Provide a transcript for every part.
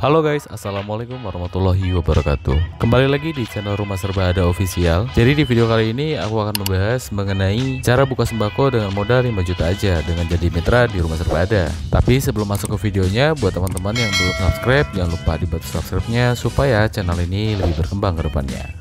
Halo guys, assalamualaikum warahmatullahi wabarakatuh. Kembali lagi di channel Rumah Serba Ada Official. Jadi di video kali ini aku akan membahas mengenai cara buka sembako dengan modal 5 juta aja dengan jadi mitra di Rumah Serba Ada. Tapi sebelum masuk ke videonya, buat teman-teman yang belum subscribe, jangan lupa dibantu subscribe-nya supaya channel ini lebih berkembang ke depannya.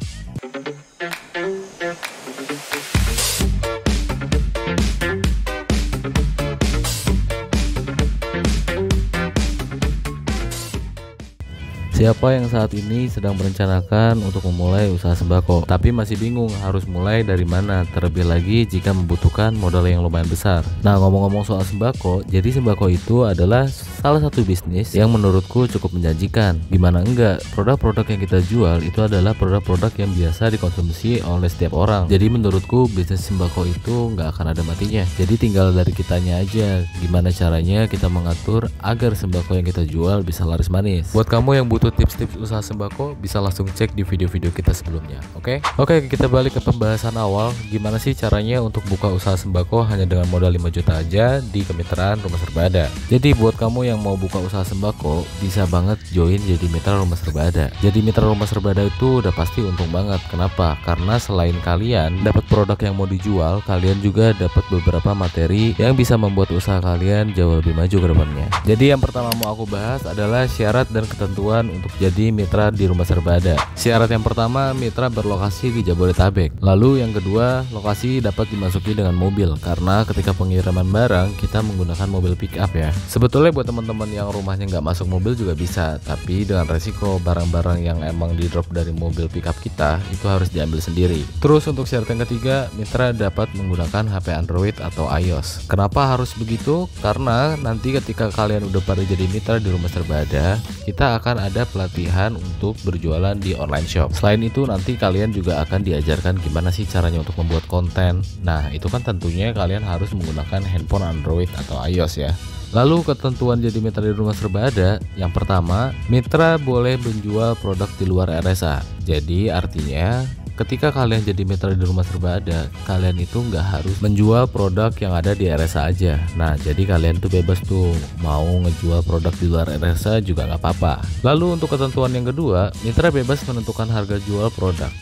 Siapa yang saat ini sedang merencanakan untuk memulai usaha sembako, tapi masih bingung harus mulai dari mana, terlebih lagi jika membutuhkan modal yang lumayan besar. Nah, ngomong-ngomong soal sembako, jadi sembako itu adalah salah satu bisnis yang menurutku cukup menjanjikan. Gimana enggak, produk-produk yang kita jual itu adalah produk-produk yang biasa dikonsumsi oleh setiap orang. Jadi menurutku bisnis sembako itu nggak akan ada matinya. Jadi tinggal dari kitanya aja, gimana caranya kita mengatur agar sembako yang kita jual bisa laris manis. Buat kamu yang butuh tips-tips usaha sembako, bisa langsung cek di video-video kita sebelumnya. Oke, kita balik ke pembahasan awal. Gimana sih caranya untuk buka usaha sembako hanya dengan modal 5 juta aja di kemitraan Rumah Serba Ada. Jadi buat kamu yang mau buka usaha sembako, bisa banget join jadi mitra Rumah Serba Ada. Jadi mitra Rumah Serba Ada itu udah pasti untung banget. Kenapa? Karena selain kalian dapat produk yang mau dijual, kalian juga dapat beberapa materi yang bisa membuat usaha kalian jauh lebih maju ke depannya. Jadi yang pertama mau aku bahas adalah syarat dan ketentuan untuk jadi mitra di Rumah Serba Ada. Syarat yang pertama, mitra berlokasi di Jabodetabek. Lalu yang kedua, lokasi dapat dimasuki dengan mobil, karena ketika pengiriman barang kita menggunakan mobil pick up ya. Sebetulnya buat teman-teman yang rumahnya nggak masuk mobil juga bisa, tapi dengan resiko barang-barang yang emang di drop dari mobil pick up kita itu harus diambil sendiri. Terus untuk syarat yang ketiga, mitra dapat menggunakan HP Android atau iOS. Kenapa harus begitu? Karena nanti ketika kalian udah pada jadi mitra di Rumah Serba Ada, kita akan ada pelatihan untuk berjualan di online shop. Selain itu nanti kalian juga akan diajarkan gimana sih caranya untuk membuat konten. Nah, itu kan tentunya kalian harus menggunakan handphone Android atau iOS ya. Lalu ketentuan jadi mitra di Rumah Serba Ada, yang pertama, mitra boleh menjual produk di luar RSA. Jadi artinya ketika kalian jadi mitra di Rumah Serba Ada, kalian itu nggak harus menjual produk yang ada di RSA aja. Nah, jadi kalian tuh bebas tuh mau ngejual produk di luar RSA juga nggak apa-apa. Lalu untuk ketentuan yang kedua, mitra bebas menentukan harga jual produk.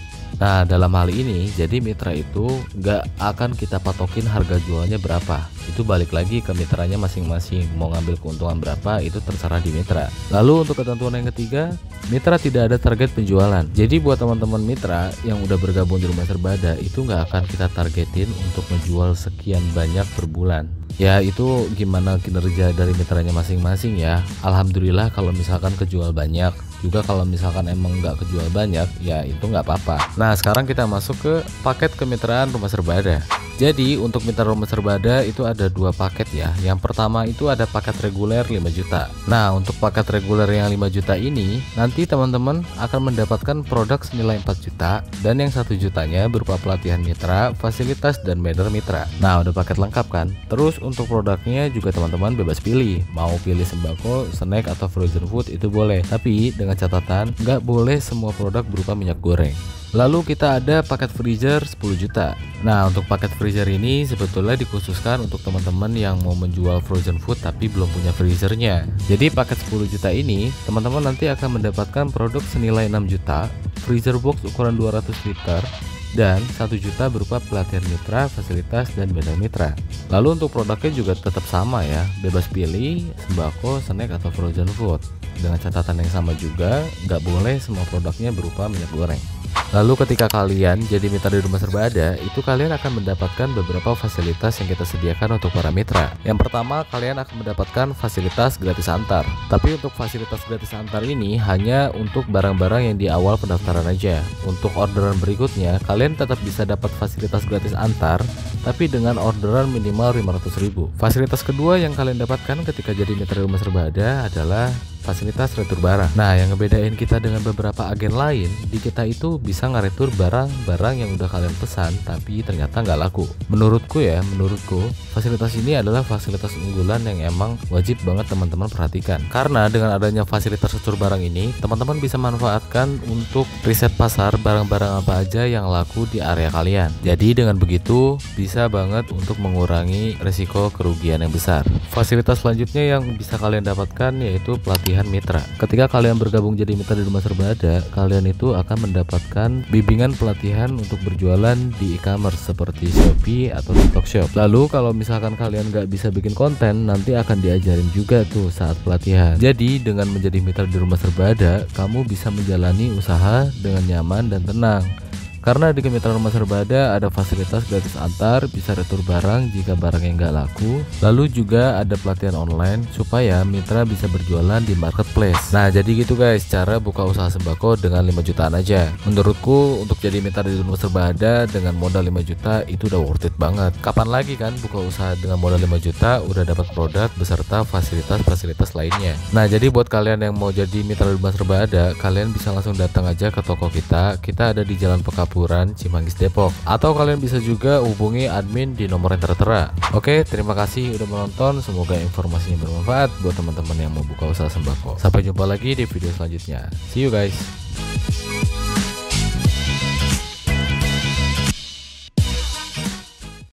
Nah, dalam hal ini, jadi mitra itu nggak akan kita patokin harga jualnya berapa. Itu balik lagi ke mitranya masing-masing. Mau ngambil keuntungan berapa, itu terserah di mitra. Lalu untuk ketentuan yang ketiga, mitra tidak ada target penjualan. Jadi buat teman-teman mitra yang udah bergabung di Rumah Serba Ada, itu nggak akan kita targetin untuk menjual sekian banyak per bulan. Ya itu gimana kinerja dari mitranya masing-masing ya. Alhamdulillah kalau misalkan kejual banyak. Juga kalau misalkan emang nggak kejual banyak, ya itu nggak apa-apa. Nah, sekarang kita masuk ke paket kemitraan Rumah Serba Ada. Jadi untuk mitra Rumah Serba Ada itu ada dua paket ya. Yang pertama itu ada paket reguler 5 juta. Nah, untuk paket reguler yang 5 juta ini, nanti teman-teman akan mendapatkan produk senilai 4 juta dan yang 1 jutanya berupa pelatihan mitra, fasilitas dan banner mitra. Nah, udah paket lengkap kan? Terus untuk produknya juga teman-teman bebas pilih. Mau pilih sembako, snack atau frozen food itu boleh. Tapi dengan catatan nggak boleh semua produk berupa minyak goreng. Lalu kita ada paket freezer 10 juta. Nah, untuk paket freezer ini sebetulnya dikhususkan untuk teman-teman yang mau menjual frozen food tapi belum punya freezernya. Jadi paket 10 juta ini teman-teman nanti akan mendapatkan produk senilai 6 juta, freezer box ukuran 200 liter, dan 1 juta berupa pelatihan mitra, fasilitas, dan banner mitra. Lalu untuk produknya juga tetap sama ya, bebas pilih sembako, snack, atau frozen food. Dengan catatan yang sama juga, nggak boleh semua produknya berupa minyak goreng. Lalu ketika kalian jadi mitra di Rumah Serba Ada, itu kalian akan mendapatkan beberapa fasilitas yang kita sediakan untuk para mitra. Yang pertama, kalian akan mendapatkan fasilitas gratis antar. Tapi untuk fasilitas gratis antar ini hanya untuk barang-barang yang di awal pendaftaran aja. Untuk orderan berikutnya, kalian tetap bisa dapat fasilitas gratis antar, tapi dengan orderan minimal 500.000. Fasilitas kedua yang kalian dapatkan ketika jadi mitra Rumah Serba Ada adalah fasilitas retur barang. Nah, yang ngebedain kita dengan beberapa agen lain, di kita itu bisa ngeretur barang-barang yang udah kalian pesan tapi ternyata nggak laku. Menurutku, fasilitas ini adalah fasilitas unggulan yang emang wajib banget teman-teman perhatikan. Karena dengan adanya fasilitas retur barang ini, teman-teman bisa manfaatkan untuk riset pasar barang-barang apa aja yang laku di area kalian. Jadi dengan begitu bisa banget untuk mengurangi resiko kerugian yang besar. Fasilitas selanjutnya yang bisa kalian dapatkan yaitu pelatihan pelatihan mitra. Ketika kalian bergabung jadi mitra di Rumah Serba Ada, kalian itu akan mendapatkan bimbingan pelatihan untuk berjualan di e-commerce seperti Shopee atau TikTok Shop. Lalu kalau misalkan kalian nggak bisa bikin konten, nanti akan diajarin juga tuh saat pelatihan. Jadi dengan menjadi mitra di Rumah Serba Ada, kamu bisa menjalani usaha dengan nyaman dan tenang. Karena di kemitraan Rumah Serba Ada fasilitas gratis antar, bisa retur barang jika barangnya nggak laku. Lalu juga ada pelatihan online supaya mitra bisa berjualan di marketplace. Nah jadi gitu guys, cara buka usaha sembako dengan 5 jutaan aja. Menurutku untuk jadi mitra di Rumah Serba Ada dengan modal 5 juta itu udah worth it banget. Kapan lagi kan buka usaha dengan modal 5 juta udah dapat produk beserta fasilitas-fasilitas lainnya. Nah jadi buat kalian yang mau jadi mitra di Rumah Serba Ada, kalian bisa langsung datang aja ke toko kita. Kita ada di Jalan Pekapuran, Cimanggis, Depok. Atau kalian bisa juga hubungi admin di nomor yang tertera. Oke, terima kasih udah menonton. Semoga informasinya bermanfaat buat teman-teman yang mau buka usaha sembako. Sampai jumpa lagi di video selanjutnya. See you guys.